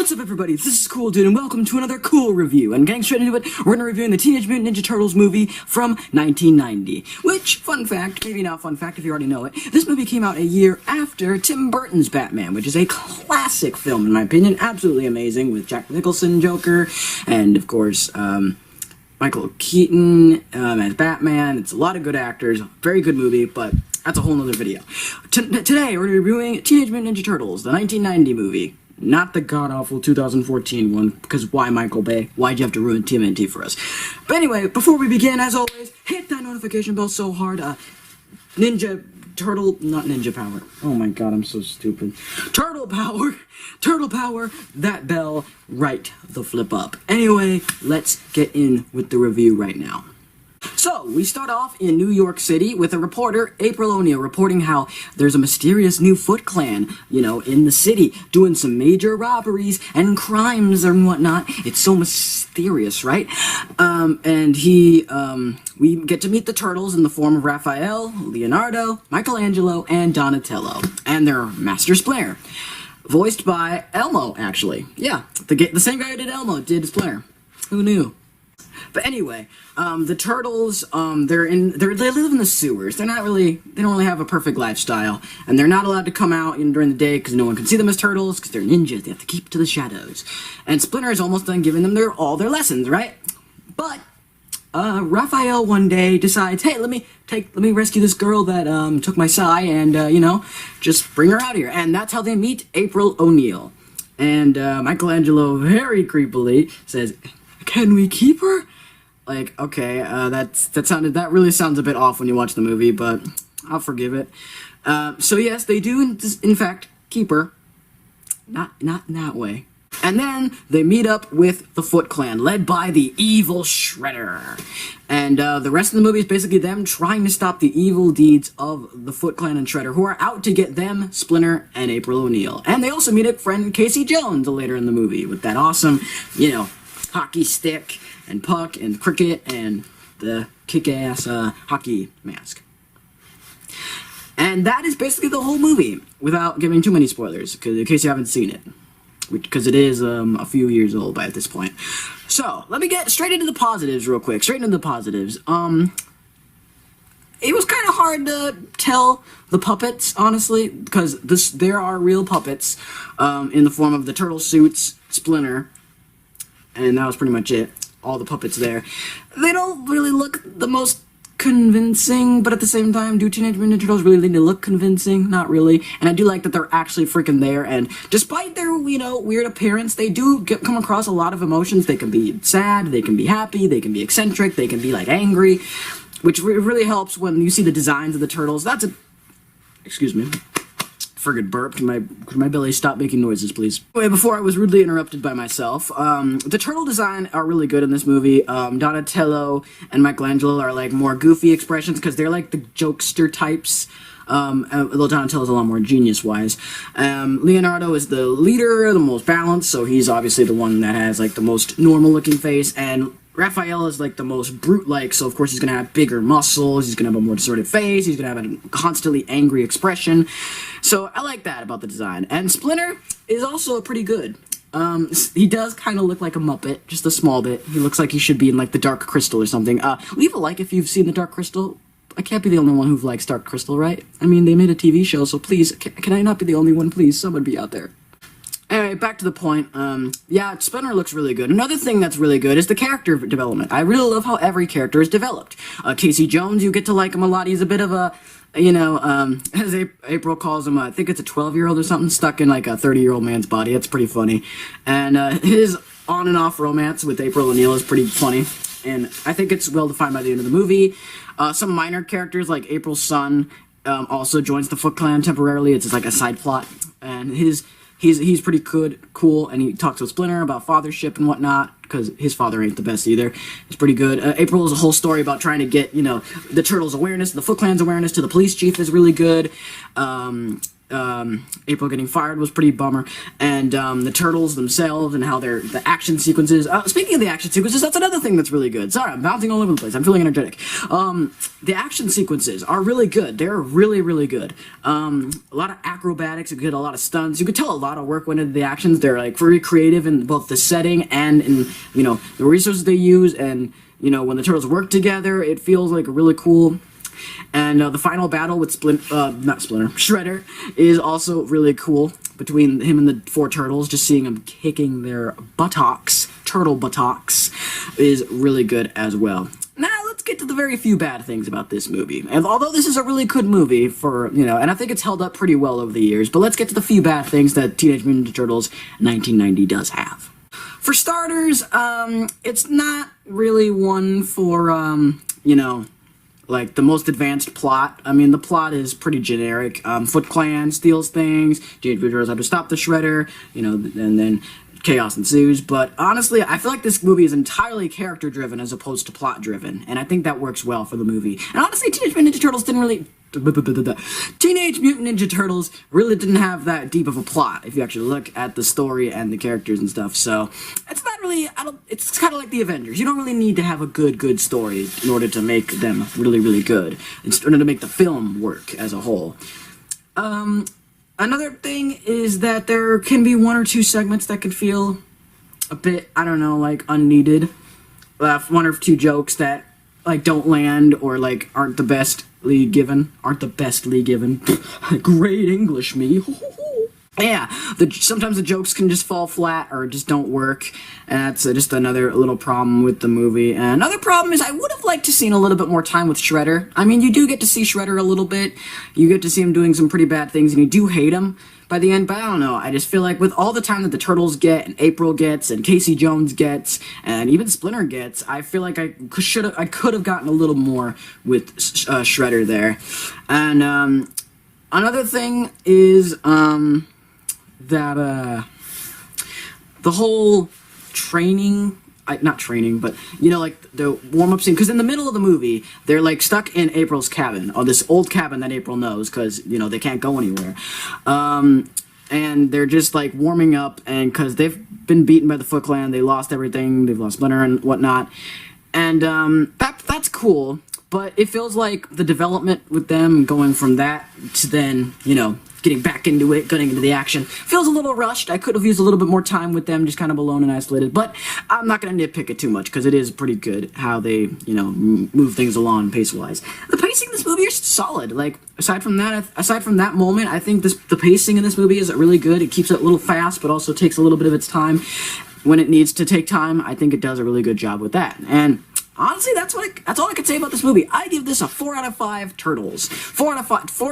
What's up, everybody? This is Cool Dude, and welcome to another cool review. And getting straight into it, we're going to be reviewing the Teenage Mutant Ninja Turtles movie from 1990. Which, fun fact, maybe not fun fact if you already know it, this movie came out a year after Tim Burton's Batman, which is a classic film, in my opinion. Absolutely amazing, with Jack Nicholson, Joker, and, of course, Michael Keaton as Batman. It's a lot of good actors, very good movie, but that's a whole nother video. Today, we're reviewing Teenage Mutant Ninja Turtles, the 1990 movie. Not the god-awful 2014 one, because why, Michael Bay? Why'd you have to ruin TMNT for us? But anyway, before we begin, as always, hit that notification bell so hard, not Ninja Power. Oh my god, I'm so stupid. Turtle Power, that bell right the flip up. Anyway, let's get in with the review right now. So, we start off in New York City with a reporter, April O'Neil, reporting how there's a mysterious new Foot Clan, in the city, doing some major robberies and crimes and whatnot. It's so mysterious, right? We get to meet the Turtles in the form of Raphael, Leonardo, Michelangelo, and Donatello, and their Master Splinter, voiced by Elmo, actually. Yeah, the same guy who did Elmo did Splinter. Who knew? But anyway, the Turtles, they live in the sewers. They don't really have a perfect lifestyle, and they're not allowed to come out during the day because no one can see them as turtles because they're ninjas. They have to keep to the shadows. And Splinter is almost done giving them all their lessons, right? But Raphael one day decides, hey, let me rescue this girl that took my sai, and just bring her out here. And that's how they meet April O'Neil. And Michelangelo very creepily says, "Can we keep her?" Like, okay, that really sounds a bit off when you watch the movie, but I'll forgive it. So yes, they do in fact keep her. Not in that way. And then they meet up with the Foot Clan, led by the evil Shredder. And the rest of the movie is basically them trying to stop the evil deeds of the Foot Clan and Shredder, who are out to get them, Splinter, and April O'Neil. And they also meet up friend Casey Jones later in the movie with that awesome, hockey stick and puck and cricket and the kick-ass hockey mask. And that is basically the whole movie, without giving too many spoilers, in case you haven't seen it. Because it is a few years old by this point. So, let me get straight into the positives real quick. Straight into the positives. It was kind of hard to tell the puppets, honestly, because there are real puppets in the form of the turtle suits, Splinter, and that was pretty much it. All the puppets there. They don't really look the most convincing, but at the same time, do Teenage Mutant Ninja Turtles really need to look convincing? Not really. And I do like that they're actually freaking there, and despite their, weird appearance, they do come across a lot of emotions. They can be sad, they can be happy, they can be eccentric, they can be, angry, which really helps when you see the designs of the Turtles. Excuse me. Friggin' burp. Could my belly stop making noises, please? Anyway, before I was rudely interrupted by myself, the turtle design are really good in this movie. Donatello and Michelangelo are, more goofy expressions, because they're, the jokester types. Although Donatello's a lot more genius-wise. Leonardo is the leader, the most balanced, so he's obviously the one that has, the most normal-looking face, and Raphael is, the most brute-like, so of course he's gonna have bigger muscles, he's gonna have a more distorted face, he's gonna have a constantly angry expression. So I like that about the design. And Splinter is also pretty good. He does kind of look like a Muppet, just a small bit. He looks like he should be in, the Dark Crystal or something. Leave a like if you've seen the Dark Crystal. I can't be the only one who likes Dark Crystal, right? I mean, they made a TV show, so please, can I not be the only one, please? Someone be out there. Anyway, back to the point. Yeah, Splinter looks really good. Another thing that's really good is the character development. I really love how every character is developed. Casey Jones, you get to like him a lot. He's a bit of a, as April calls him, I think it's a 12-year-old or something, stuck in a 30-year-old man's body. It's pretty funny. And his on and off romance with April O'Neil is pretty funny. And I think it's well defined by the end of the movie. Some minor characters, like April's son, also joins the Foot Clan temporarily. It's just a side plot. And he's pretty good, cool, and he talks with Splinter about fathership and whatnot, because his father ain't the best either. It's pretty good. April's whole story about trying to get, the Turtles' awareness, the Foot Clan's awareness to the police chief is really good. April getting fired was pretty bummer, and the Turtles themselves and how the action sequences. Speaking of the action sequences, that's another thing that's really good. Sorry, I'm bouncing all over the place. I'm feeling energetic. The action sequences are really good. They're really, really good. A lot of acrobatics. You get a lot of stunts. You could tell a lot of work went into the actions. They're like very creative in both the setting and in the resources they use. And when the Turtles work together, it feels like really cool. And the final battle with Shredder is also really cool, between him and the 4 turtles. Just seeing him kicking their turtle buttocks, is really good as well. Now let's get to the very few bad things about this movie. And although this is a really good movie and I think it's held up pretty well over the years, but let's get to the few bad things that Teenage Mutant Ninja Turtles 1990 does have. For starters, it's not really one for, like the most advanced plot. I mean, the plot is pretty generic. Foot Clan steals things, Teenage Mutant Turtles have to stop the Shredder, and then chaos ensues. But honestly, I feel like this movie is entirely character-driven as opposed to plot-driven, and I think that works well for the movie. And honestly, Teenage Mutant Ninja Turtles really didn't have that deep of a plot, if you actually look at the story and the characters and stuff. So it's not really, it's kind of like the Avengers. You don't really need to have a good story in order to make them really, really good, in order to make the film work as a whole. Another thing is that there can be 1 or 2 segments that can feel a bit, like unneeded. 1 or 2 jokes that don't land or aren't the bestly given. Great English, me. Yeah, sometimes the jokes can just fall flat or just don't work, and that's just another little problem with the movie. And another problem is I would have liked to seen a little bit more time with Shredder. I mean, you do get to see Shredder a little bit. You get to see him doing some pretty bad things, and you do hate him by the end, but I don't know. I just feel like with all the time that the Turtles get, and April gets, and Casey Jones gets, and even Splinter gets, I feel like I could have gotten a little more with Shredder there. And another thing is that the whole training, not training, but the warm-up scene, because in the middle of the movie they're stuck in April's cabin, or this old cabin that April knows, because they can't go anywhere, and they're just warming up, and because they've been beaten by the Foot Clan, they lost everything, they've lost Splinter and whatnot, and that's cool, but it feels like the development with them going from that to then getting back into it, getting into the action, feels a little rushed. I could have used a little bit more time with them, just kind of alone and isolated, but I'm not going to nitpick it too much, because it is pretty good how they, move things along pace-wise. The pacing in this movie is solid. Aside from that moment, I think the pacing in this movie is really good. It keeps it a little fast, but also takes a little bit of its time when it needs to take time. I think it does a really good job with that. And honestly, that's all I could say about this movie. I give this a 4 out of 5 turtles. 4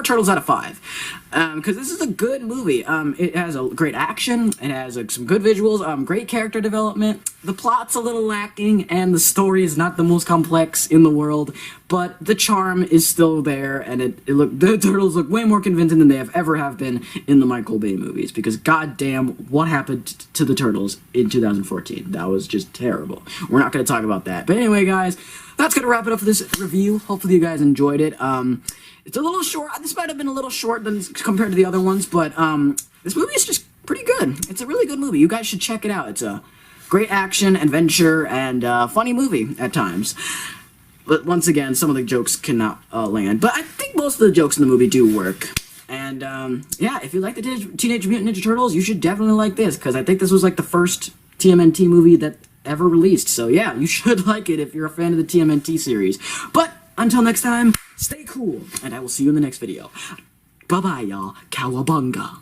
turtles out of 5. Because this is a good movie. It has a great action. It has some good visuals. Great character development. The plot's a little lacking, and the story is not the most complex in the world. But the charm is still there, and the Turtles look way more convincing than they ever have been in the Michael Bay movies. Because goddamn, what happened to the Turtles in 2014? That was just terrible. We're not going to talk about that. But anyway, guys, that's going to wrap it up for this review. Hopefully you guys enjoyed it. It's a little short. This might have been a little short compared to the other ones, but this movie is just pretty good. It's a really good movie. You guys should check it out. It's a great action, adventure, and funny movie at times. But once again, some of the jokes cannot land. But I think most of the jokes in the movie do work. And yeah, if you like the Teenage Mutant Ninja Turtles, you should definitely like this, because I think this was the first TMNT movie that ever released. So yeah, you should like it if you're a fan of the TMNT series. But until next time, stay cool, and I will see you in the next video. Bye-bye, y'all. Cowabunga.